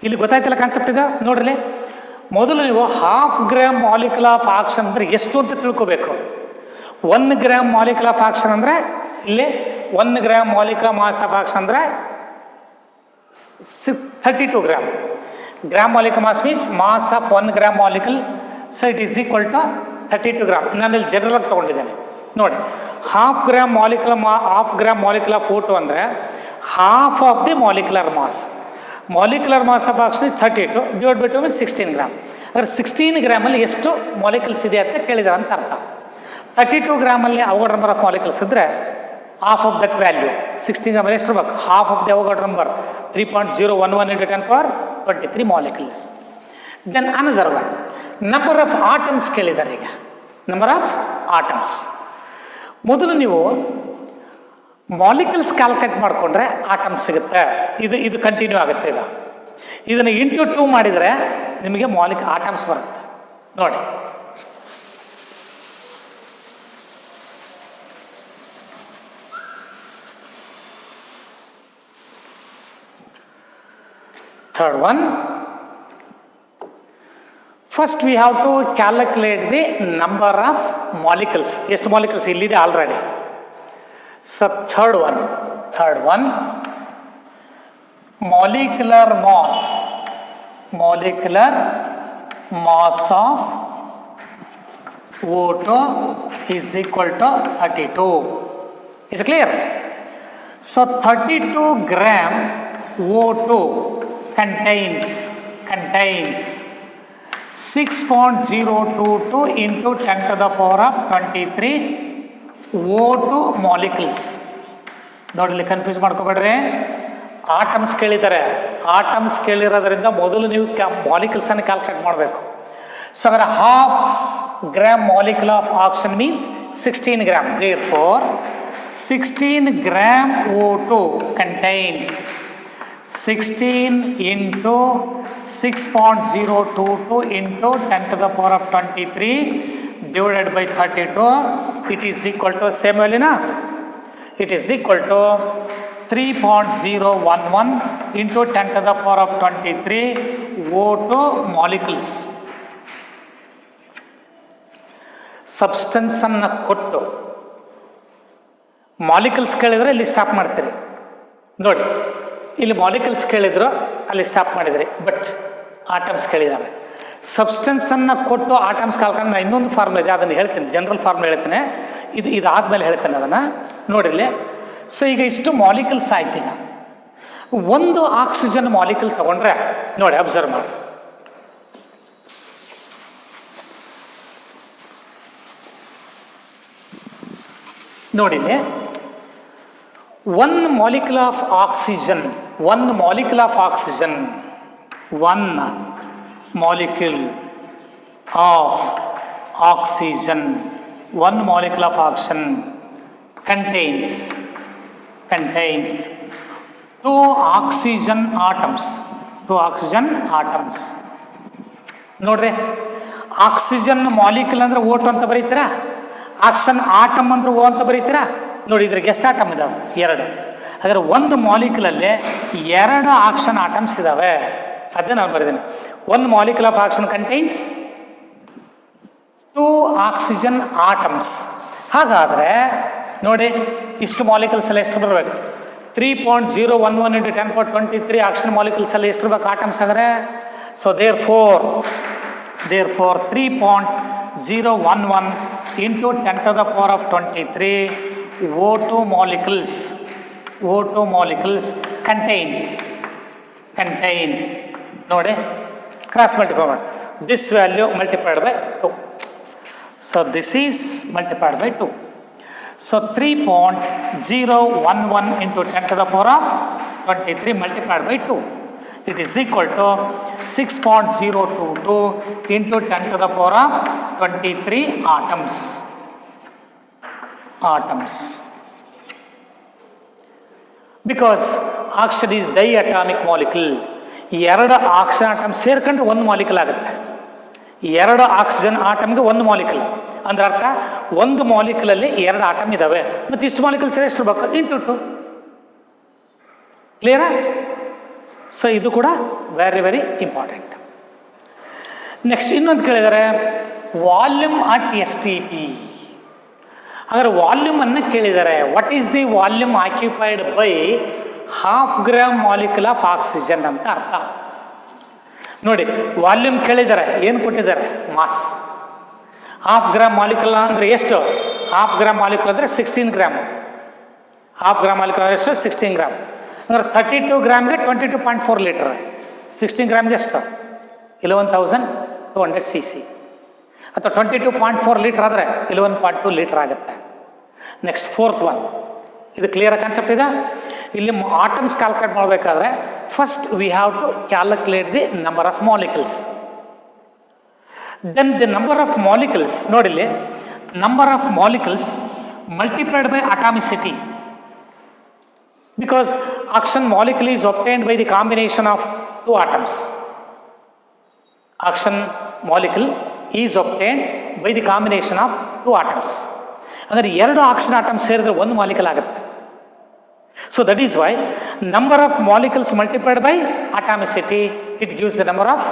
ಇಲ್ಲಿ ಗೊತ್ತಾಯ್ತಲ್ಲ concept ಈಗ ನೋಡ್ರಿ. ಮೊದಲು ನೀವು half gram molecule of oxygen ಅಂದರೆ ಎಷ್ಟು ಅಂತ ತಿಳ್ಕೋಬೇಕು. 1 ಗ್ರಾಮ್ ಮಾಲಿಕ್ಯೂಲ್ ಆಫ್ ಆಕ್ಸಿಜನ್ ಅಂದರೆ ಇಲ್ಲಿ 1 gram molecule mass of oxygen ಅಂದರೆ 32 gram. Gram molecule mass means mass of 1 gram molecule, so it is equal to 32 gram. ನಾನು ಇಲ್ಲಿ ಜನರಲ್ ಆಗಿ ತೊಗೊಂಡಿದ್ದೇನೆ ನೋಡಿ. Half gram molecule of O2 ಅಂದರೆ half of the molecular mass. Molecular mass of oxygen is 32 divide by 2 means 16 gram. ಅಂದರೆ 16 ಗ್ರಾಮಲ್ಲಿ ಎಷ್ಟು molecules ಇದೆ ಅಂತ ಕೇಳಿದಾರೆ ಅಂತ ಅರ್ಥ. 32 ಗ್ರಾಮಲ್ಲಿ Avogadro ನಂಬರ್ ಆಫ್ ಮಾಲಿಕ್ಯೂಲ್ಸ್ ಇದ್ದರೆ ಹಾಫ್ ಆಫ್ ದಟ್ ವ್ಯಾಲ್ಯೂ 16 ಗ್ರಾಮಲ್ಲಿ ಎಷ್ಟು ಇರಬೇಕು? Half of the Avogadro number 3.011 into 10 power 23 molecules. Then another one, number of atoms ಕೇಳಿದ್ದಾರೆ. ಈಗ ನಂಬರ್ ಆಫ್ ಆಟಮ್ಸ್ ಮೊದಲು ನೀವು ಮಾಲಿಕ್ಯೂಲ್ಸ್ ಕ್ಯಾಲ್ಕುಲೇಟ್ ಮಾಡಿಕೊಂಡ್ರೆ ಆಟಮ್ಸ್ ಸಿಗುತ್ತೆ. ಇದು ಕಂಟಿನ್ಯೂ ಆಗುತ್ತೆ. ಇದನ್ನು ಇಂಟು 2 ಮಾಡಿದರೆ ನಿಮಗೆ ಆಟಮ್ಸ್ ಬರುತ್ತೆ ನೋಡಿ. Third one, first we have to calculate the number of molecules. ಎಷ್ಟು molecules ಇಲ್ಲಿದೆ already. So third one, molecular mass of O2 is equal to 32. Is it clear? So 32 gram O2 contains 6.022 into 10 to the power of 23 O2 molecules. ನೋಡಲಿ, confuse ಮಾಡ್ಕೋಬೇಡ್ರಿ. Atoms ಕೇಳಿದ್ದಾರೆ. Atoms ಕೇಳಿರೋದ್ರಿಂದ ಮೊದಲು ನೀವು ಮಾಲಿಕ್ಯೂಲ್ಸನ್ನು calculate ಮಾಡಬೇಕು. So ಅದರ half gram molecule of oxygen means 16 gram. Therefore 16 gram O2 contains 16 into 6.022 into 10 to the power of 23 divided by 32. It is equal to same value na? It is equal to 3.011 into 10 to the power of 23 O2 molecules. Substance ಅನ್ನು ಕೊಟ್ಟು molecules ಕೇಳಿದರೆ ಇಲ್ಲಿ stop ಮಾಡ್ತೀರಿ ನೋಡಿ. ಇಲ್ಲಿ molecules ಕೇಳಿದ್ರು, ಅಲ್ಲಿ stop ಮಾಡಿದ್ರಿ. ಬಟ್ ಆಟಮ್ಸ್ ಕೇಳಿದ್ದಾರೆ. ಸಬ್ಸ್ಟೆನ್ಸನ್ನು ಕೊಟ್ಟು ಆಟಮ್ಸ್ ಕಾಲ್ಕೊಂಡು ನಾನು ಇನ್ನೊಂದು ಫಾರ್ಮುಲಾ ಇದೆ, ಅದನ್ನು ಹೇಳ್ತೀನಿ. ಜನರಲ್ ಫಾರ್ಮುಲಾ ಹೇಳ್ತೇನೆ. ಇದಾದಮೇಲೆ ಹೇಳ್ತೇನೆ ಅದನ್ನು ನೋಡಿರಲಿ. ಸೊ ಈಗ ಇಷ್ಟು ಮಾಲಿಕ್ಯೂಲ್ಸ್ ಆಯ್ತು. ಈಗ ಒಂದು ಆಕ್ಸಿಜನ್ ಮಾಲಿಕ್ಯೂಲ್ ತೊಗೊಂಡ್ರೆ ನೋಡಿ, ಅಬ್ಸರ್ವ್ ಮಾಡಿ. ನೋಡಿಲ್ಲಿ one molecule of oxygen, one molecule of oxygen contains two oxygen atoms. 2 oxygen atoms. ನೋಡ್ರಿ, ಆಕ್ಸಿಜನ್ ಮಾಲಿಕ್ಯೂಲ್ ಅಂದ್ರೆ ಓಟು ಅಂತ ಬರೀತೀರಾ, ಆಕ್ಸಿಜನ್ ಆಟಮ್ ಅಂದ್ರೆ ಓ ಅಂತ ಬರೀತೀರಾ. ನೋಡಿ, ಇದ್ರಿಗೆ ಎಷ್ಟು ಆಟಮ್ ಇದಾವೆ? 2. ಹಾಗಾದ್ರೆ ಒಂದು ಮಾಲಿಕ್ಯೂಲಲ್ಲಿ 2 ಆಕ್ಸಿಜನ್ ಆಟಮ್ಸ್ ಇದಾವೆ. ಅದೇ ನಾನು ಬರೆದಿನಿ. 1 molecule of oxygen contains 2 oxygen atoms. ಹಾಗಾದರೆ ನೋಡಿ, ಇಷ್ಟು ಮಾಲಿಕ್ಯೂಲ್ಸ್ ಎಲ್ಲ ಎಷ್ಟು ಬರಬೇಕು? 3.011 into 1023 ಆಕ್ಸಿಜನ್ ಮಾಲಿಕ್ಯೂಲ್ಸ್ ಎಲ್ಲ ಎಷ್ಟು ಇರಬೇಕು ಆಟಮ್ಸ್ ಆದರೆ? So therefore 3.011 into 10 to the power of 23 O2 molecules contains ನೋಡಿ, ಕ್ರಾಸ್ ಮಲ್ಟಿಫೈ ಮಾಡಿ, this value multiplied by 2. So this is multiplied by 2. So 3.011 into 10 to the power of 23 multiplied by 2. It is equal to 6.022 into 10 to the power of 23 atoms. Because oxygen is diatomic molecule. 2 oxygen atom ಸೇರ್ಕೊಂಡ್ರೆ 1 molecule ಆಗುತ್ತೆ. 2 oxygen ಆಟಮ್ಗೆ 1 molecule ಅಂದ್ರೆ ಅರ್ಥ, 1 ಮಾಲಿಕ್ಯೂಲಲ್ಲಿ 2 atom ಇದ್ದಾವೆ. ಮತ್ತು ಇಷ್ಟು molecules ಎಷ್ಟು ಇರಬೇಕು? Into 2. ಕ್ಲಿಯರಾ? ಸೊ ಇದು ಕೂಡ ವೆರಿ ವೆರಿ ಇಂಪಾರ್ಟೆಂಟ್. ನೆಕ್ಸ್ಟ್ ಇನ್ನೊಂದು ಕೇಳಿದರೆ ವಾಲ್ಯೂಮ್ ಅಟ್ STP. ಹಾಗಾದ್ರೆ ವಾಲ್ಯೂಮನ್ನು ಕೇಳಿದ್ದಾರೆ. What is the volume occupied by 1/2 gram molecule of oxygen ಅಂತ ಅರ್ಥ. ನೋಡಿ, ವಾಲ್ಯೂಮ್ ಕೇಳಿದ್ದಾರೆ, ಏನು ಕೊಟ್ಟಿದ್ದಾರೆ? ಮಾಸ್. 1/2 ಗ್ರಾಮ್ ಮಾಲಿಕ್ಯೂಲ್ ಅಂದರೆ ಎಷ್ಟು? 1/2 ಗ್ರಾಮ್ ಮಾಲಿಕ್ಯೂಲ್ ಅಂದರೆ 16 ಗ್ರಾಮ್. 1/2 ಗ್ರಾಮ್ ಮಾಲಿಕ್ಯೂಲ್ ಅಂದರೆ ಎಷ್ಟು? 16 ಗ್ರಾಮ್. ಅಂದರೆ 32 ಗ್ರಾಮ್ಗೆ 22.4 ಲೀಟರ್. 16 ಗ್ರಾಮ್ಗೆ ಎಷ್ಟು? 11,200 cc. ಅಥವಾ 22.4 ಲೀಟರ್ ಆದರೆ 11.2 ಲೀಟರ್ ಆಗುತ್ತೆ. ನೆಕ್ಸ್ಟ್ 4th ಒನ್, ಇದು ಕ್ಲಿಯರ್ ಕಾನ್ಸೆಪ್ಟ್ ಇದೆ. ಇಲ್ಲಿ ಆಟಮ್ಸ್ ಕ್ಯಾಲ್ಕುಲೇಟ್ ಮಾಡಬೇಕಾದ್ರೆ first we have to calculate the number of molecules. Then the number of molecules, ನೋಡಿಲ್ಲಿ, number of molecules multiplied by atomicity. Because oxygen molecule is obtained by the combination of 2 atoms. Oxygen molecule is obtained by the combination of 2 atoms. ಅಂದರೆ 2 oxygen atoms ಸೇರಿದ್ರೆ 1 molecule ಆಗುತ್ತೆ. So that is why number of molecules multiplied by atomicity, it gives the number of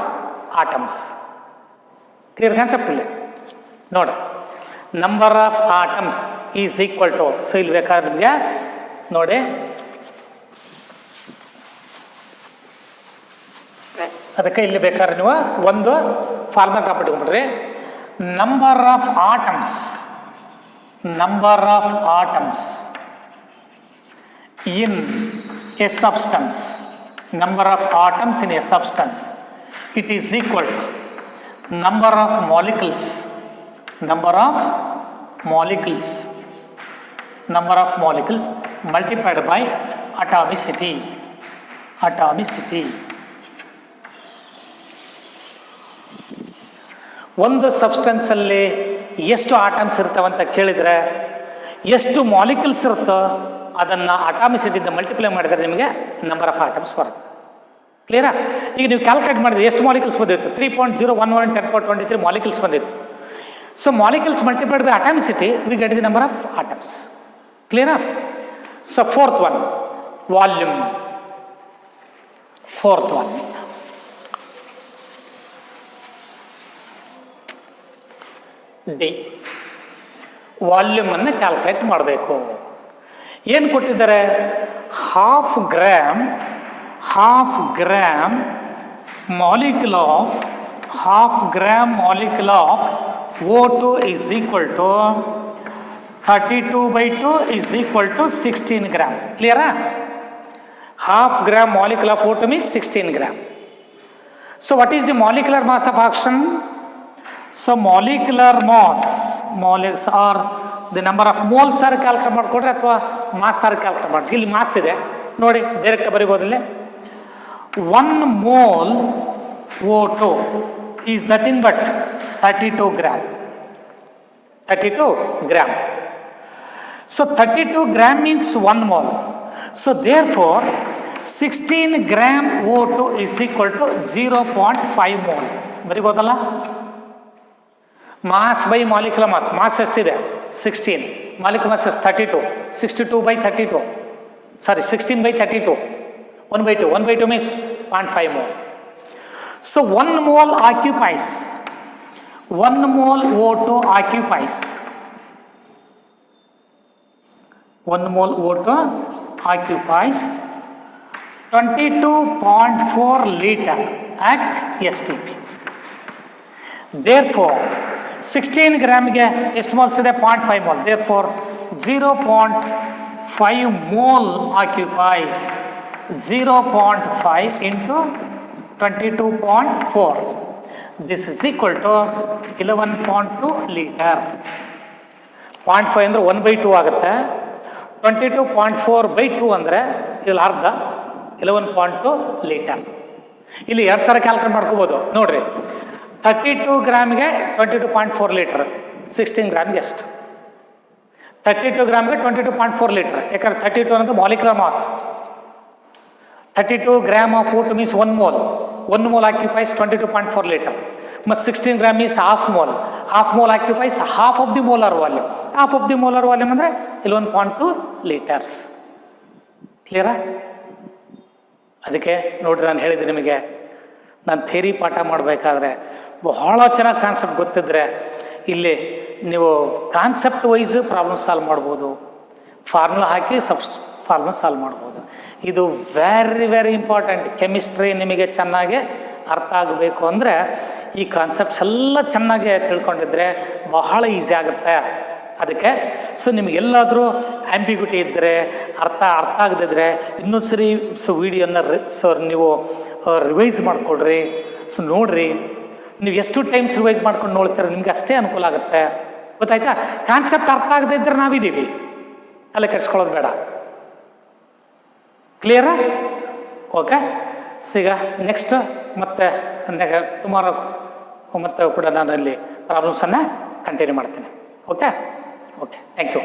atoms. Clear concept ಇಲ್ಲಿ ನೋಡಿ, number of atoms is equal to, so ಇಲ್ಲಿ ಬೇಕಾದ್ರೆ ನೋಡಿ, ಅದಕ್ಕೆ ಇಲ್ಲಿ ಬೇಕಾದ್ರೆ ನೀವು ಒಂದು ಫಾರ್ಮುಲಾ ಕಾಪಿಟ್ಕೊಂಡ್ಬಿಡ್ರಿ. Number of atoms in a substance, number of atoms in a substance, it is equal to number of molecules multiplied by atomicity. ಒಂದು ಸಬ್ಸ್ಟೆನ್ಸಲ್ಲಿ ಎಷ್ಟು ಆಟಮ್ಸ್ ಇರ್ತಾವಂತ ಕೇಳಿದರೆ ಎಷ್ಟು ಮಾಲಿಕ್ಯೂಲ್ಸ್ ಇರುತ್ತೋ ಅದನ್ನು ಅಟಾಮಿಸಿಟಿಯಿಂದ ಮಲ್ಟಿಪ್ಲೈ ಮಾಡಿದರೆ ನಿಮಗೆ ನಂಬರ್ ಆಫ್ ಆಟಮ್ಸ್ ಬರುತ್ತೆ. ಕ್ಲಿಯರಾ? ಈಗ ನೀವು ಕ್ಯಾಲ್ಕುಲೇಟ್ ಮಾಡಿದ್ರೆ ಎಷ್ಟು ಮಾಲಿಕ್ಯೂಲ್ಸ್ ಬಂದಿತ್ತು? 3.011 1023 ಮಾಲಿಕ್ಯೂಲ್ಸ್ ಬಂದಿತ್ತು. So molecules multiplied by atomicity we get the number of atoms. ಕ್ಲಿಯರಾ? So 4th one, volume. 4th one, D. ವಾಲ್ಯೂಮನ್ನು ಕ್ಯಾಲ್ಕುಲೇಟ್ ಮಾಡಬೇಕು. ಏನು ಕೊಟ್ಟಿದ್ದಾರೆ? Half gram molecule of O2 is equal to 32/2 is equal to 16 gram. Clear? Half gram molecule of O2 means 16 gram. So what is the molecular mass of oxygen? So molecular mass, molecules are the number of moles are calculate ಮಾಡಿಕೊಡ್ರಿ ಅಥವಾ mass R calculate ಮಾಡಿ. ಇಲ್ಲಿ mass ಇದೆ ನೋಡಿ, direct ಬರೀಬೋದಿಲ್ಲ. 1 mole O2 is nothing but 32 gram. So 32 gram means 1 mole. So therefore 16 gram O2 is equal to 0.5 mole. ಬರಿಬೋದಲ್ಲ? Mass by molecular mass. Mass ಎಷ್ಟಿದೆ? 16. Molecular mass 32. 62/32. Sorry, 16/32. 1/2. 1/2 means 0.5 mole. So 1 mole occupies, 1 mole O2 occupies, 1 mole O2 occupies 22.4 liter at STP. Therefore, 16 ಗ್ರಾಮ್ಗೆ ಎಷ್ಟು moles ಇದೆ? 0.5 mole. Therefore, 0.5 mole occupies 0.5 into 22.4. This is equal to 11.2 liter. 0.5 ಅಂದರೆ 1/2 ಆಗುತ್ತೆ. 22.4/2 ಅಂದರೆ ಇಲ್ಲಿ ಅರ್ಧ, 11.2 litre. ಇಲ್ಲಿ ಎರಡು ಥರ ಕ್ಯಾಲ್ಕುಲೇಟ್ ಮಾಡ್ಕೋಬೋದು ನೋಡ್ರಿ. 32 ಗ್ರಾಮ್ಗೆ 22.4 ಲೀಟರ್, 16 ಗ್ರಾಮ್ಗೆ ಎಷ್ಟು? 32 ಗ್ರಾಮ್ಗೆ 22.4 ಲೀಟರ್. ಯಾಕಂದ್ರೆ 32 ಅನ್ನೋದು molecular mass. 32 gram of O2 means 1 mole. 1 mole occupies 22.4 liter. But 16 gram is half mole. Half mole occupies half of the molar volume. Half of the molar volume ಅಂದರೆ 11.2 liters. ಕ್ಲಿಯರಾ? ಅದಕ್ಕೆ ನೋಡ್ರಿ, ನಾನು ಹೇಳಿದೆ ನಿಮಗೆ, ನಾನು ಥಿಯರಿ ಪಾಠ ಮಾಡಬೇಕಾದ್ರೆ ಬಹಳ ಚೆನ್ನಾಗಿ ಕಾನ್ಸೆಪ್ಟ್ ಗೊತ್ತಿದ್ರೆ ಇಲ್ಲಿ ನೀವು ಕಾನ್ಸೆಪ್ಟ್ ವೈಸ್ ಪ್ರಾಬ್ಲಮ್ ಸಾಲ್ವ್ ಮಾಡ್ಬೋದು. ಫಾರ್ಮುಲಾ ಹಾಕಿ ಫಾರ್ಮುಲಾ ಸಾಲ್ವ್ ಮಾಡ್ಬೋದು. ಇದು ವೆರಿ ವೆರಿ ಇಂಪಾರ್ಟೆಂಟ್. ಕೆಮಿಸ್ಟ್ರಿ ನಿಮಗೆ ಚೆನ್ನಾಗಿ ಅರ್ಥ ಆಗಬೇಕು ಅಂದರೆ ಈ ಕಾನ್ಸೆಪ್ಟ್ಸ್ ಎಲ್ಲ ಚೆನ್ನಾಗಿ ತಿಳ್ಕೊಂಡಿದ್ರೆ ಬಹಳ ಈಸಿ ಆಗುತ್ತೆ. ಅದಕ್ಕೆ ನಿಮಗೆಲ್ಲಾದರೂ ಆ್ಯಂಬಿಗ್ಯುಟಿ ಇದ್ದರೆ, ಅರ್ಥ ಆಗದಿದ್ದರೆ ಇನ್ನೊಂದು ಸರಿ ವಿಡಿಯೋನ ನೀವು ರಿವೈಸ್ ಮಾಡಿಕೊಡ್ರಿ. ನೋಡಿರಿ, ನೀವು ಎಷ್ಟು ಟೈಮ್ಸ್ ರಿವೈಸ್ ಮಾಡ್ಕೊಂಡು ನೋಡ್ತೀರ ನಿಮ್ಗೆ ಅಷ್ಟೇ ಅನುಕೂಲ ಆಗುತ್ತೆ. ಗೊತ್ತಾಯ್ತಾ? ಕಾನ್ಸೆಪ್ಟ್ ಅರ್ಥ ಆಗದೇ ಇದ್ದರೆ ನಾವಿದ್ದೀವಿ, ತಲೆ ಕೆಡಿಸ್ಕೊಳ್ಳೋದು ಬೇಡ. ಕ್ಲಿಯರಾ? ಓಕೆ, ಈಗ ನೆಕ್ಸ್ಟ್ ಮತ್ತೆ ಟುಮಾರೋ ಮತ್ತೆ ಕೂಡ ನಾನು ಅಲ್ಲಿ ಪ್ರಾಬ್ಲಮ್ಸನ್ನು ಕಂಟಿನ್ಯೂ ಮಾಡ್ತೀನಿ. Okay, thank you.